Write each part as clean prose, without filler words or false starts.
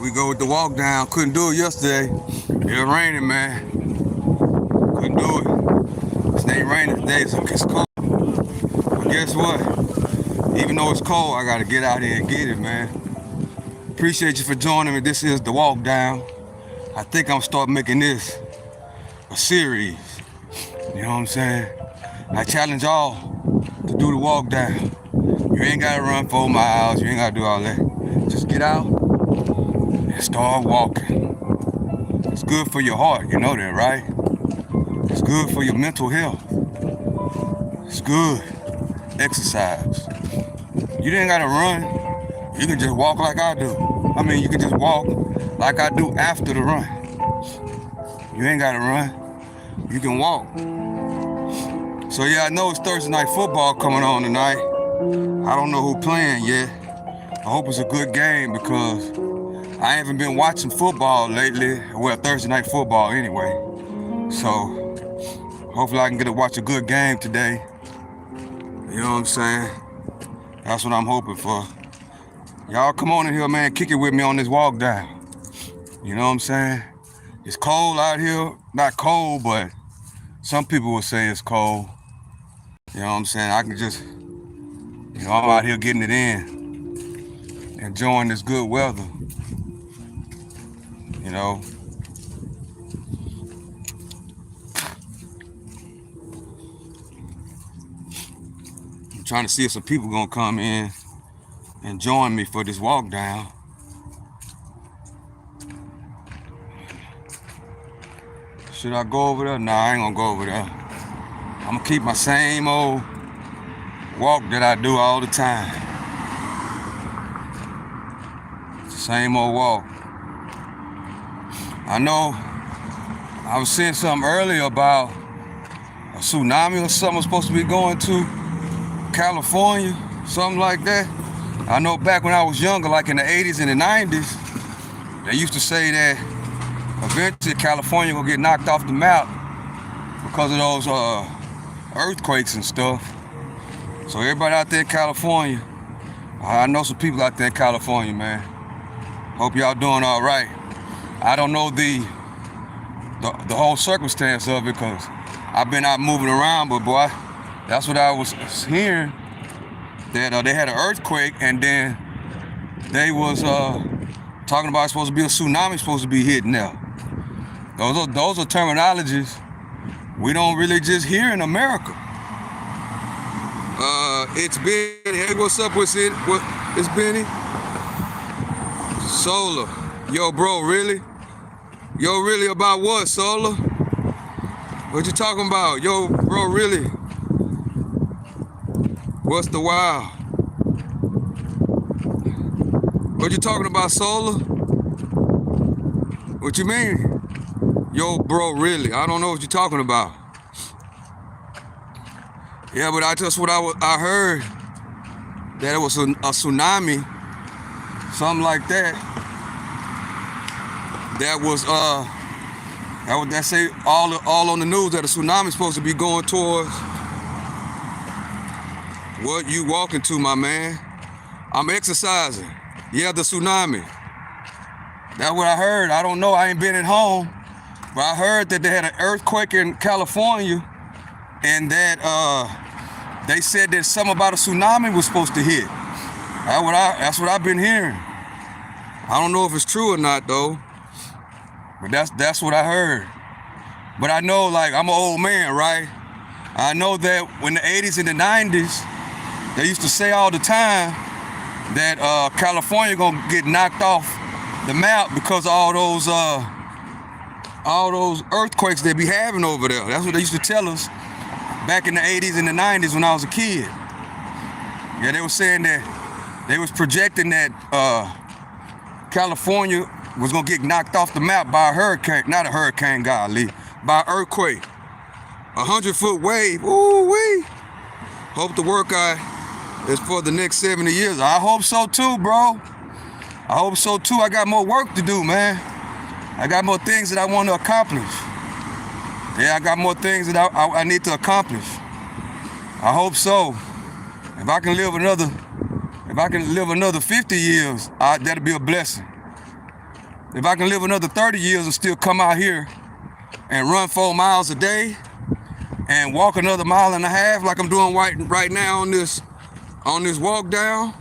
We go with the walk down. Couldn't do it yesterday. It was raining, man. Couldn't do it. It ain't raining today, so it's cold. But guess what? Even though it's cold, I gotta get out here and get it, man. Appreciate you for joining me. This is the walk down. I think I'm start making this a series. You know what I'm saying? I challenge all to do the walk down. You ain't gotta run 4 miles. You ain't gotta do all that. Just get out and start walking. It's good for your heart, you know that, right? It's good for your mental health. It's good. Exercise. You ain't gotta run. You can just walk like I do. I mean, you can just walk like I do after the run. You ain't gotta run. You can walk. So yeah, I know it's Thursday night football coming on tonight. I don't know who playing yet. I hope it's a good game because I haven't been watching football lately. Well, Thursday night football anyway. So hopefully I can get to watch a good game today. You know what I'm saying? That's what I'm hoping for. Y'all come on in here, man. Kick it with me on this walk down. You know what I'm saying? It's cold out here. Not cold, but some people will say it's cold. You know what I'm saying? I can just, I'm out here getting it in. Enjoying this good weather. You know. I'm trying to see if some people gonna come in and join me for this walk down. Should I go over there? Nah, I ain't gonna go over there. I'm gonna keep my same old walk that I do all the time. It's the same old walk. I know I was seeing something earlier about a tsunami or something was supposed to be going to California, something like that. I know back when I was younger, like in the 80s and the 90s, they used to say that eventually California will get knocked off the map because of those earthquakes and stuff. So everybody out there in California, I know some people out there in California, man. Hope y'all doing all right. I don't know the whole circumstance of it because I've been out moving around, but boy, that's what I was hearing, that they had an earthquake and then they was talking about it's supposed to be a tsunami supposed to be hitting there. Those are terminologies we don't really just hear in America. It's Benny. Hey, what's up? It's Benny? Solar. Yo, bro, really? Yo, really about what, Solar? What you talking about? Yo, bro, really? What's the wow? What you talking about, Solar? What you mean? Yo, bro, really? I don't know what you're talking about. Yeah, but I heard that it was a tsunami, something like that. That say all on the news that a tsunami is supposed to be going towards what you walking to, my man. I'm exercising. Yeah, the tsunami. That's what I heard. I don't know. I ain't been at home, but I heard that they had an earthquake in California, and that they said that something about a tsunami was supposed to hit. That's what I've been hearing. I don't know if it's true or not though, but that's what I heard. But I know, like, I'm an old man, right? I know that when the 80s and the 90s, they used to say all the time that California gonna get knocked off the map because of all those earthquakes they be having over there. That's what they used to tell us back in the 80s and the 90s when I was a kid. Yeah, they were saying that they was projecting that California was gonna get knocked off the map by a hurricane, not a hurricane, golly, by an earthquake. 100-foot wave, ooh-wee. Hope the workout is for the next 70 years. I hope so too, bro. I hope so too. I got more work to do, man. I got more things that I want to accomplish. Yeah, I got more things that I need to accomplish. I hope so. If I can live another 50 years, that'll be a blessing. if I can live another 30 years and still come out here and run 4 miles a day and walk another mile and a half like I'm doing right now on this walk down,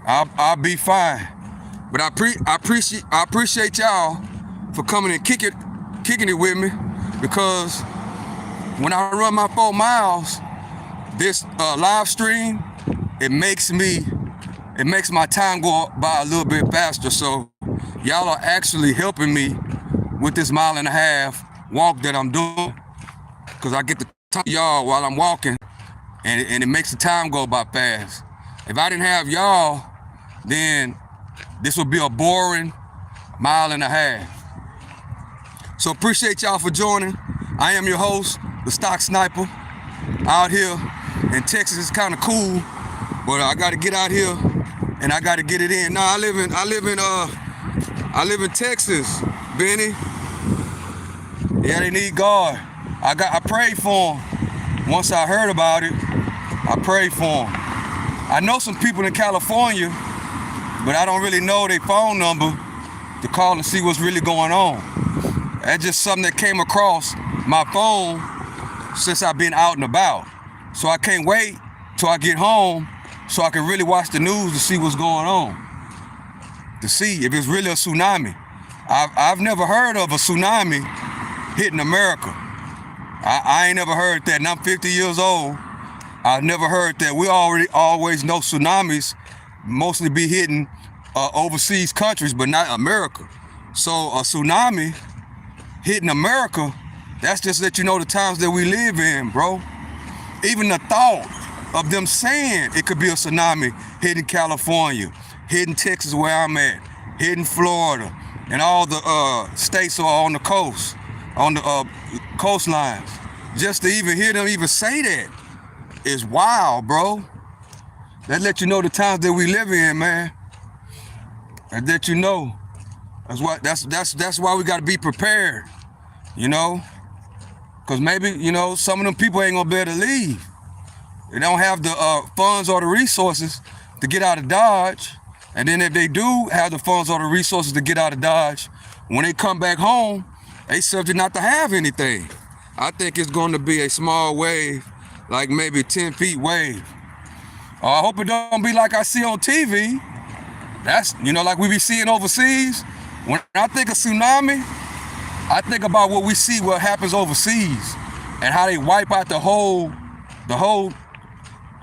I'll be fine. But I appreciate y'all for coming and kicking it with me, because when I run my 4 miles, this live stream, it makes my time go by a little bit faster. So y'all are actually helping me with this mile and a half walk that I'm doing, because I get to talk to y'all while I'm walking, and it makes the time go by fast. If I didn't have y'all, then this would be a boring mile and a half. So appreciate y'all for joining. I am your host, the Stock Sniper. Out here in Texas, it's kind of cool, but I got to get out here and I got to get it in. No, I live in Texas, Benny. Yeah, they need God. I prayed for them. Once I heard about it, I prayed for them. I know some people in California, but I don't really know their phone number to call and see what's really going on. That's just something that came across my phone since I've been out and about. So I can't wait till I get home so I can really watch the news to see what's going on, to see if it's really a tsunami. I've never heard of a tsunami hitting America. I ain't never heard that, and I'm 50 years old. I've never heard that. We always know tsunamis mostly be hitting overseas countries, but not America. So a tsunami hitting America, that's just let you know the times that we live in, bro. Even the thought of them saying it could be a tsunami hitting California, hitting Texas where I'm at, hitting Florida, and all the states are on the coast, on the coastlines. Just to even hear them even say that is wild, bro. That let you know the times that we live in, man. That let you know. That's why we gotta be prepared, you know? Cause maybe, you know, some of them people ain't gonna be able to leave. They don't have the funds or the resources to get out of Dodge. And then if they do have the funds or the resources to get out of Dodge, when they come back home, they subject not to have anything. I think it's going to be a small wave, like maybe 10 feet wave. I hope it don't be like I see on TV. That's, you know, like we be seeing overseas. When I think of tsunami, I think about what we see, what happens overseas, and how they wipe out the whole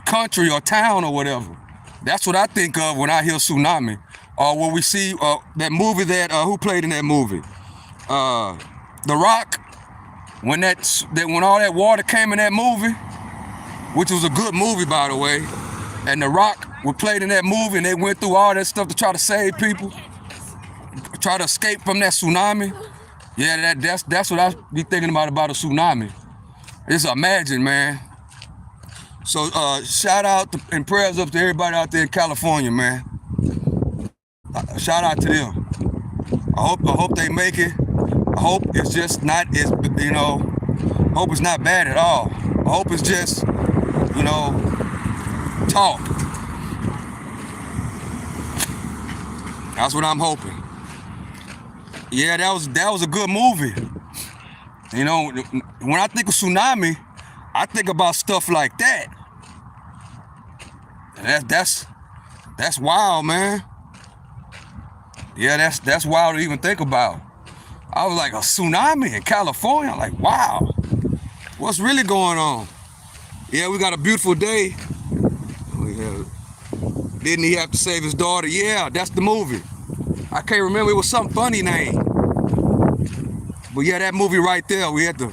country or town or whatever. That's what I think of when I hear tsunami. Or what we see, that movie that, who played in that movie? The Rock, when all that water came in that movie, which was a good movie, by the way, and The Rock played in that movie, and they went through all that stuff to try to save people, try to escape from that tsunami. Yeah, that's what I be thinking about a tsunami. Just imagine, man. So shout out and prayers up to everybody out there in California, man. Shout out to them. I hope they make it. I hope it's just not, you know, hope it's not bad at all. I hope it's just, you know, talk. That's what I'm hoping. Yeah, that was a good movie. You know, when I think of tsunami, I think about stuff like that. That's wild, man. Yeah, that's wild to even think about. I was like, a tsunami in California? I'm like, wow, what's really going on? Yeah, we got a beautiful day. Didn't he have to save his daughter? Yeah, that's the movie. I can't remember, it was some funny name. But yeah, that movie right there, we had to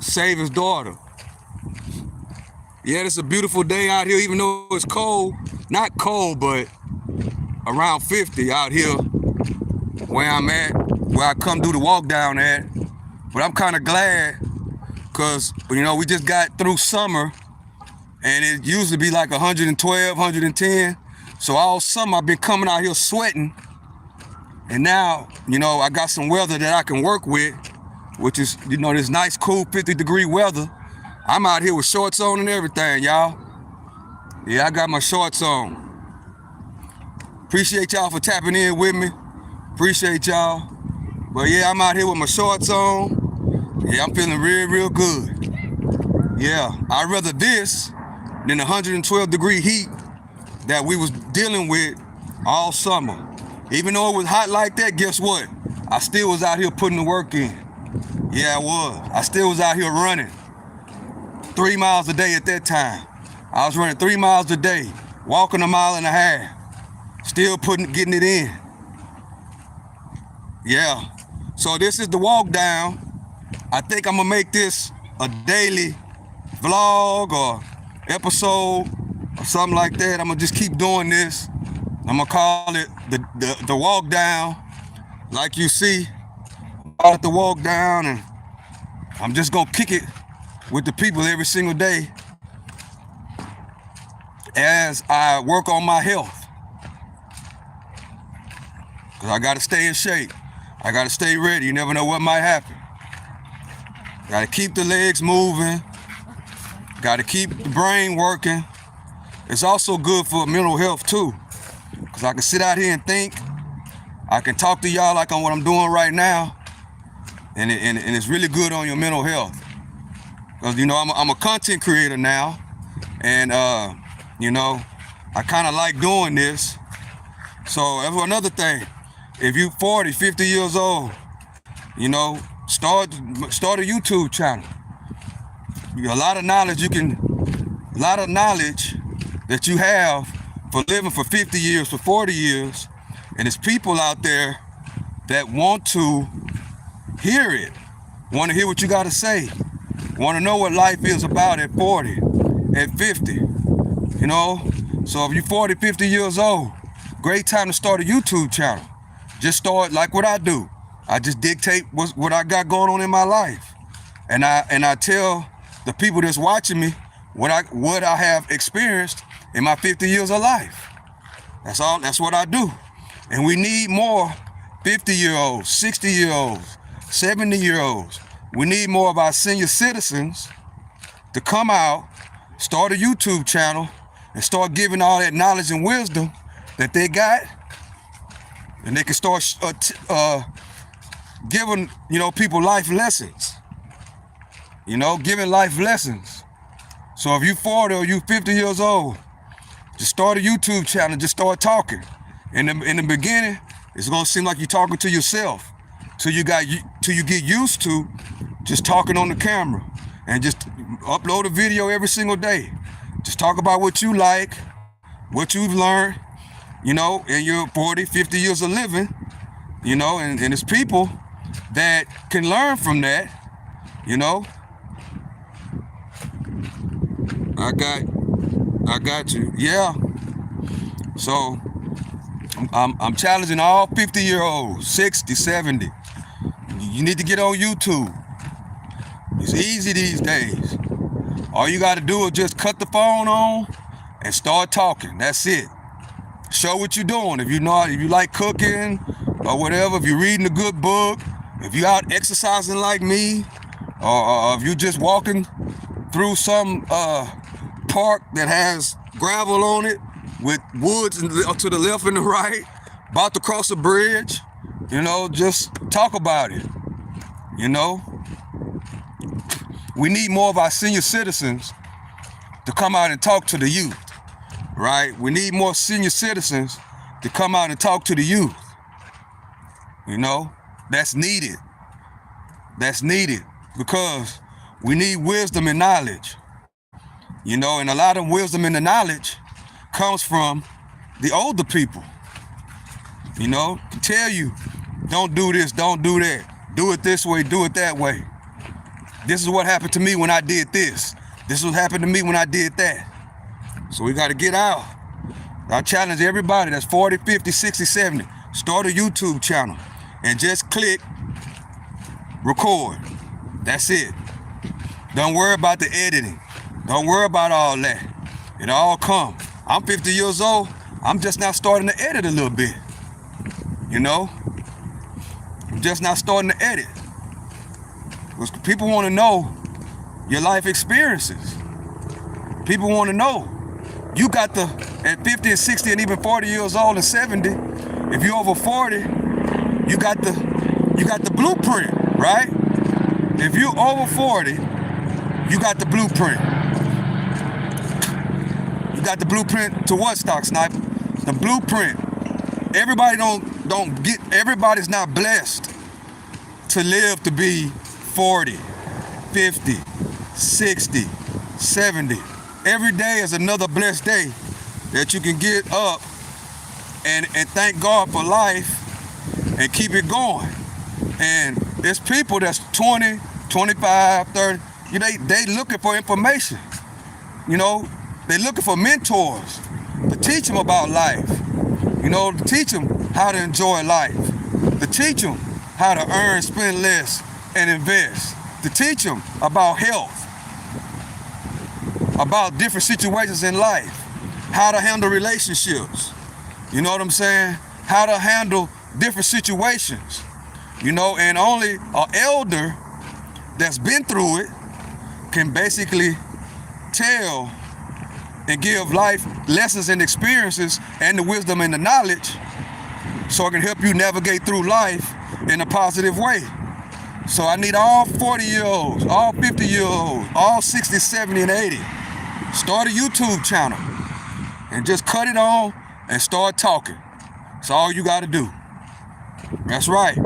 save his daughter. Yeah, it's a beautiful day out here, even though it's cold. Not cold, but around 50 out here where I'm at, where I come do the walk down at. But I'm kind of glad, because, you know, we just got through summer, and it usually be like 112, 110. So all summer I've been coming out here sweating. And now, you know, I got some weather that I can work with, which is, you know, this nice, cool 50-degree weather. I'm out here with shorts on and everything, y'all. Yeah, I got my shorts on. Appreciate y'all for tapping in with me. Appreciate y'all. But yeah, I'm out here with my shorts on. Yeah, I'm feeling real good. Yeah, I'd rather this than the 112-degree heat that we was dealing with all summer. Even though it was hot like that, guess what? I still was out here putting the work in. Yeah, I was. I still was out here running 3 miles a day at that time. I was running 3 miles a day, walking a mile and a half, still getting it in. Yeah. So this is the walk down. I think I'm gonna make this a daily vlog or episode or something like that. I'm gonna just keep doing this. I'm gonna call it the walk down. Like you see, call it the walk down, and I'm just gonna kick it with the people every single day as I work on my health. Cause I gotta stay in shape. I gotta stay ready. You never know what might happen. Gotta keep the legs moving. Gotta keep the brain working. It's also good for mental health too. Cause I can sit out here and think. I can talk to y'all like on what I'm doing right now. And it's really good on your mental health. Cause you know, I'm a content creator now. And you know, I kinda like doing this. So that's another thing. If you 40, 50 years old, you know, start a YouTube channel. A lot of knowledge that you have for living for 50 years, for 40 years, and there's people out there that want to hear it, want to hear what you got to say, want to know what life is about at 40, at 50, you know? So if you're 40, 50 years old, great time to start a YouTube channel. Just start like what I do. I just dictate what I got going on in my life. And I tell the people that's watching me what I have experienced in my 50 years of life. That's what I do. And we need more 50-year-olds, 60-year-olds, 70-year-olds. We need more of our senior citizens to come out, start a YouTube channel, and start giving all that knowledge and wisdom that they got. And they can start giving, you know, people life lessons. You know, giving life lessons. So if you're 40 or you're 50 years old, just start a YouTube channel, just start talking. In the beginning, it's gonna seem like you're talking to yourself till you get used to just talking on the camera and just upload a video every single day. Just talk about what you like, what you've learned, you know, in your 40, 50 years of living, you know, and it's people that can learn from that, you know. I got you. Yeah. So I'm challenging all 50-year-olds, 60, 70. You need to get on YouTube. It's easy these days. All you got to do is just cut the phone on and start talking. That's it. Show what you're doing. If you like cooking or whatever, if you're reading a good book, if you're out exercising like me, or if you're just walking through some park that has gravel on it with woods to the left and the right, about to cross a bridge, you know, just talk about it, you know. We need more of our senior citizens to come out and talk to the youth, right? We need more senior citizens to come out and talk to the youth, you know. That's needed. That's needed because we need wisdom and knowledge, you know, and a lot of wisdom and the knowledge comes from the older people, you know, to tell you, don't do this, don't do that, do it this way, do it that way. This is what happened to me when I did this. This is what happened to me when I did that. So we got to get out. I challenge everybody that's 40, 50, 60, 70, start a YouTube channel and just click record. That's it. Don't worry about the editing. Don't worry about all that. It all comes. I'm 50 years old. I'm just now starting to edit a little bit. You know? I'm just now starting to edit. Because people want to know your life experiences. People want to know. You got at 50 and 60 and even 40 years old and 70, if you're over 40, you got the blueprint, right? If you're over 40, you got the blueprint. You got the blueprint to what, Stock Sniper? The blueprint. Everybody everybody's not blessed to live to be 40, 50, 60, 70. Every day is another blessed day that you can get up and thank God for life and keep it going. And there's people that's 20, 25, 30, they looking for information. They looking for mentors to teach them about life. To teach them how to enjoy life. To teach them how to earn, spend less, and invest. To teach them about health, about different situations in life, how to handle relationships. You know what I'm saying? How to handle different situations. And only an elder that's been through it can basically tell and give life lessons and experiences and the wisdom and the knowledge so it can help you navigate through life in a positive way. So I need all 40-year-olds, all 50-year-olds, all 60, 70, and 80. Start a YouTube channel and just cut it on and start talking. That's all you got to do. That's right.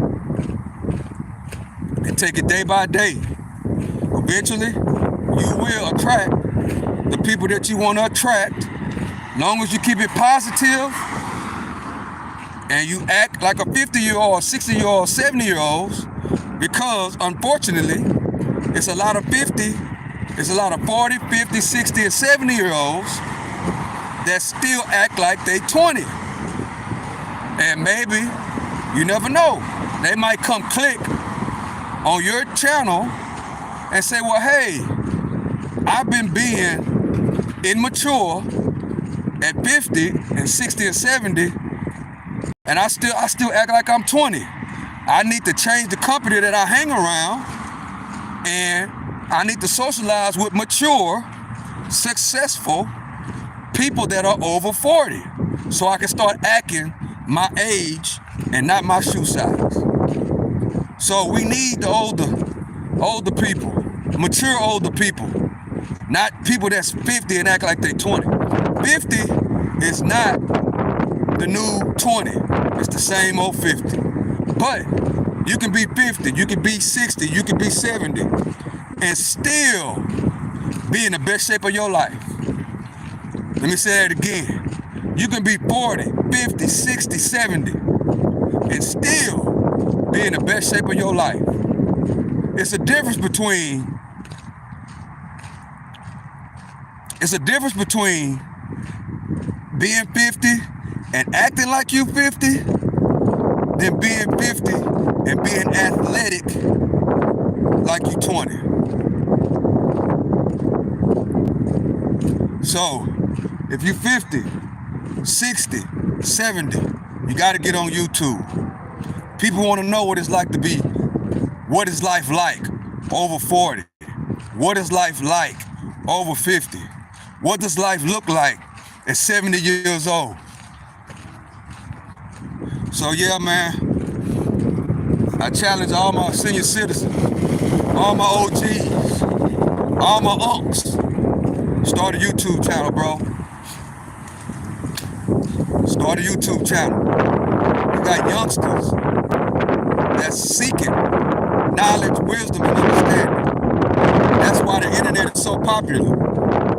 And take it day by day. Eventually, you will attract the people that you want to attract. Long as you keep it positive and you act like a 50-year-old, 60-year-old, 70-year-olds, because unfortunately, it's a lot of 50, it's a lot of 40, 50, 60, and 70-year-olds that still act like they 20. And maybe, you never know, they might come click on your channel and say, well, hey, I've been being immature at 50 and 60 and 70, and I still act like I'm 20. I need to change the company that I hang around, and I need to socialize with mature, successful people that are over 40, so I can start acting my age and not my shoe size. So we need the older people, mature older people, not people that's 50 and act like they 20. 50 is not the new 20. It's the same old 50. But you can be 50, you can be 60, you can be 70, and still be in the best shape of your life. Let me say that again. You can be 40, 50, 60, 70, and still be in the best shape of your life. It's a difference between being 50 and acting like you 50 than being 50 and being athletic like you 20. So, if you're 50, 60, 70, you gotta get on YouTube. People wanna know what it's like to be, what is life like over 40? What is life like over 50? What does life look like at 70 years old? So yeah, man, I challenge all my senior citizens, all my OGs, all my unks, start a YouTube channel, bro. Start a YouTube channel. You got youngsters that's seeking knowledge, wisdom, and understanding. That's why the internet is so popular,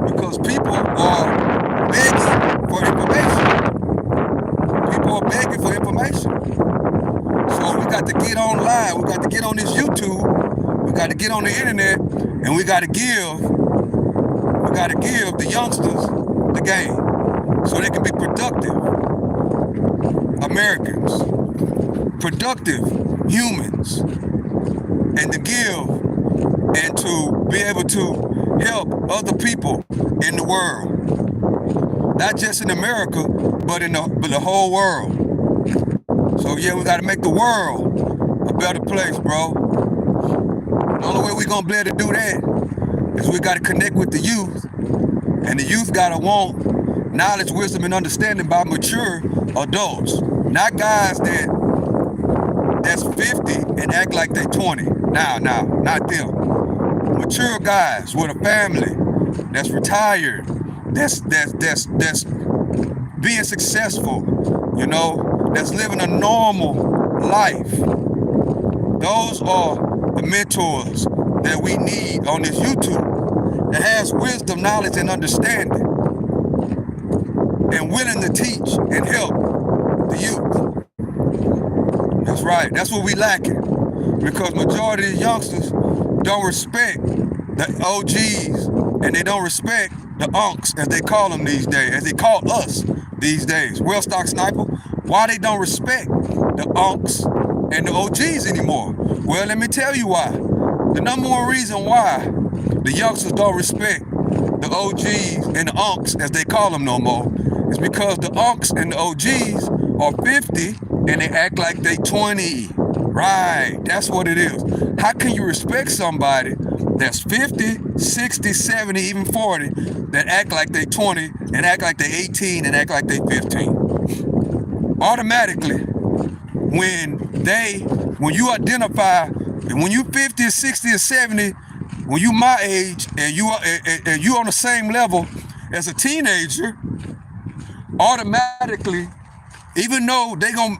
because people are begging for information. People are begging for information. So we got to get online. We got to get on this YouTube. We got to get on the internet, and we got to give the youngsters the game so they can be productive Americans, productive humans, and to give and to be able to help other people in the world. Not just in America, but in the whole world. So yeah, we gotta make the world a better place, bro. The only way we're gonna be able to do that is we gotta connect with the youth, and the youth gotta want knowledge, wisdom, and understanding by mature adults. Not guys that that's 50 and act like they 20. Now, not them. Mature guys with a family that's retired, that's being successful, you know, that's living a normal life. Those are the mentors that we need on this YouTube that has wisdom, knowledge, and understanding, and willing to teach and help the youth. That's right. That's what we lacking, because majority of the youngsters don't respect the OGs, and they don't respect the unks, as they call them these days, as they call us these days. Well, Stock Sniper, why they don't respect the unks and the OGs anymore? Well, let me tell you why. The number one reason why the youngsters don't respect the OGs and the unks, as they call them no more, is because the unks and the OGs are 50 and they act like they 20. Right, that's what it is. How can you respect somebody that's 50, 60, 70, even 40, that act like they 20 and act like they 18 and act like they 15? Automatically, when you identify, when you 50, 60, or 70, when you my age and you on the same level as a teenager, automatically, even though they gonna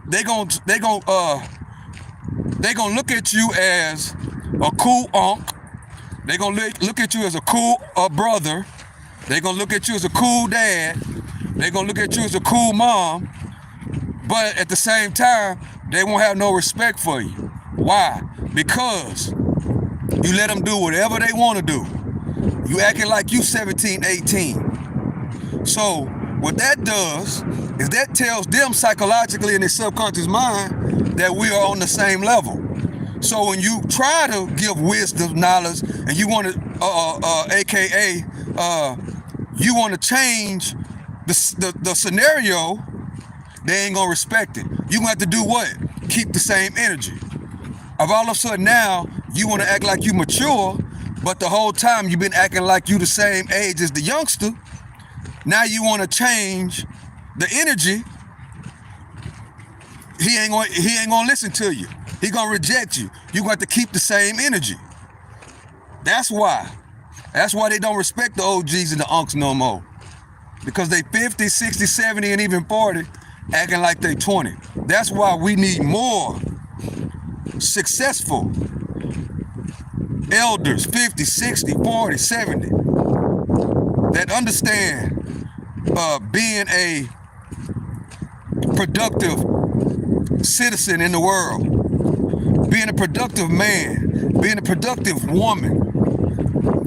look at you as a cool unk, they gonna look at you as a cool brother, they gonna look at you as a cool dad, they gonna look at you as a cool mom, but at the same time, they won't have no respect for you. Why? Because you let them do whatever they want to do. You acting like you 17, 18. So what that does is that tells them psychologically in their subconscious mind that we are on the same level. So when you try to give wisdom, knowledge, and you want to, AKA, you want to change the scenario, they ain't gonna respect it. You gonna have to do what? Keep the same energy. Of all of a sudden now, you want to act like you mature, but the whole time you've been acting like you the same age as the youngster. Now you want to change the energy. He ain't gonna listen to you. He gonna reject you. You got to keep the same energy. That's why. That's why they don't respect the OGs and the unks no more. Because they 50, 60, 70, and even 40 acting like they 20. That's why we need more successful elders, 50, 60, 40, 70, that understand being a productive citizen in the world, being a productive man, being a productive woman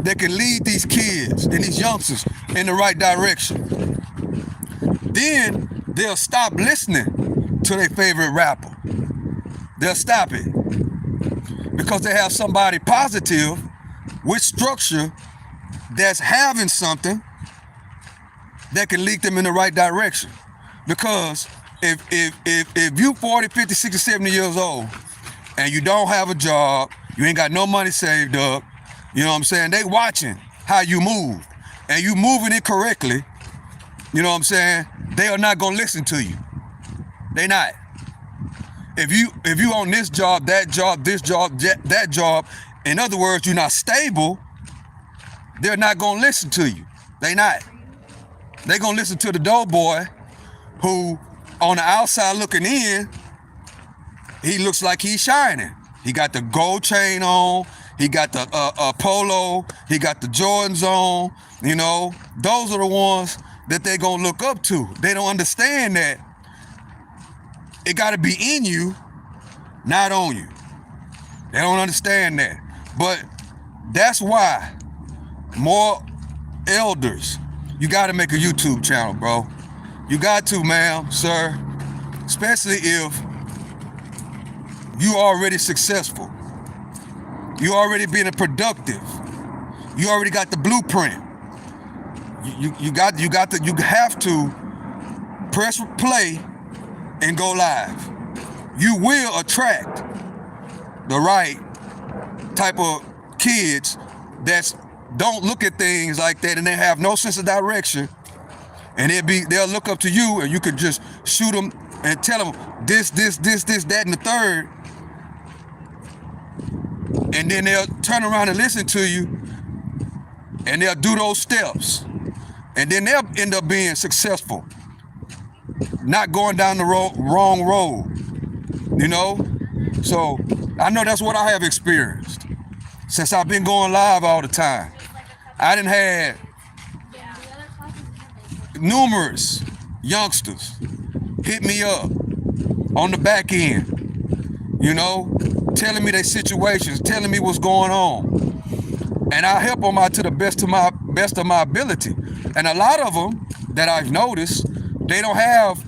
that can lead these kids and these youngsters in the right direction. Then they'll stop listening to their favorite rapper. They'll stop it because they have somebody positive with structure that's having something that can lead them in the right direction. Because if you 40, 50, 60, 70 years old and you don't have a job, you ain't got no money saved up, you know what I'm saying? They watching how you move, and you moving it correctly, you know what I'm saying? They are not gonna listen to you. They not. If you on this job, that job, this job, that job, in other words, you're not stable, they're not gonna listen to you. They not. They gonna listen to the dope boy who, on the outside looking in, he looks like he's shining. He got the gold chain on, he got the polo, he got the Jordans on, you know. Those are the ones that they gonna look up to. They don't understand that it gotta be in you, not on you. They don't understand that. But that's why more elders, you gotta make a YouTube channel, bro. You got to, ma'am, sir. Especially if you already successful. You already being productive. You already got the blueprint. You have to press play and go live. You will attract the right type of kids that don't look at things like that and they have no sense of direction, and they'll look up to you and you could just shoot them and tell them this, that, and the third, and then they'll turn around and listen to you, and they'll do those steps, and then they'll end up being successful, not going down the wrong road, you know? So I know that's what I have experienced since I've been going live all the time. I done had numerous youngsters hit me up on the back end, you know, telling me their situations, telling me what's going on. And I help them out to the best of my ability. And a lot of them that I've noticed, they don't have,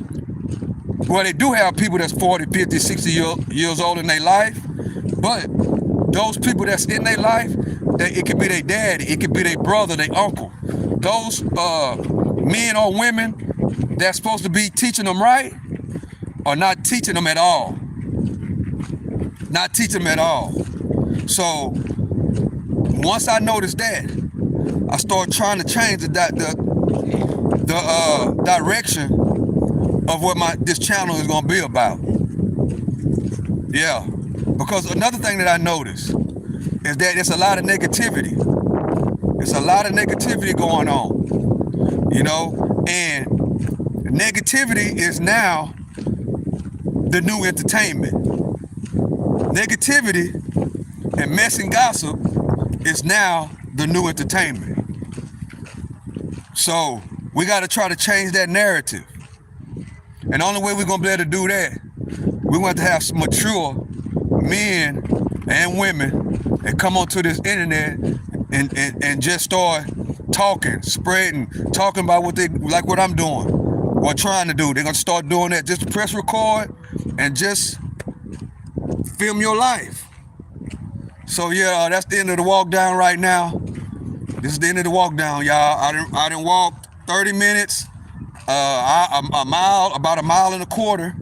well, they do have people that's 40, 50, 60 years old in their life, but those people that's in their life, it could be their daddy, it could be their brother, their uncle. Those men or women that's supposed to be teaching them right are not teaching them at all. Not teaching them at all. So once I noticed that, I started trying to change the direction of what this channel is gonna be about. Yeah, because another thing that I noticed is that it's a lot of negativity. It's a lot of negativity going on, you know, and negativity is now the new entertainment. Negativity and mess and gossip is now the new entertainment. So we got to try to change that narrative. And the only way we're going to be able to do that, we're going to have some mature men and women that come onto this internet and just start talking, spreading, talking about what they, like what I'm doing, or trying to do. They're going to start doing that. Just press record and just film your life. So yeah, that's the end of the walk down right now. This is the end of the walk down, y'all. I done walked 30 minutes, about a mile and a quarter.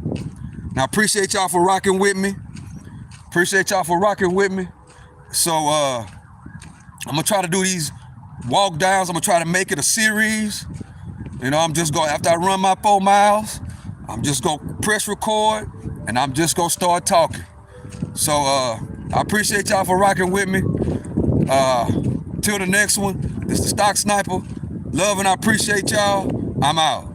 Now, appreciate y'all for rocking with me. So I'm gonna try to do these walk downs. I'm gonna try to make it a series. You know, I'm just gonna, after I run my 4 miles, I'm just gonna press record and I'm just gonna start talking. So I appreciate y'all for rocking with me. Till the next one, this is the Stock Sniper. Love and I appreciate y'all. I'm out.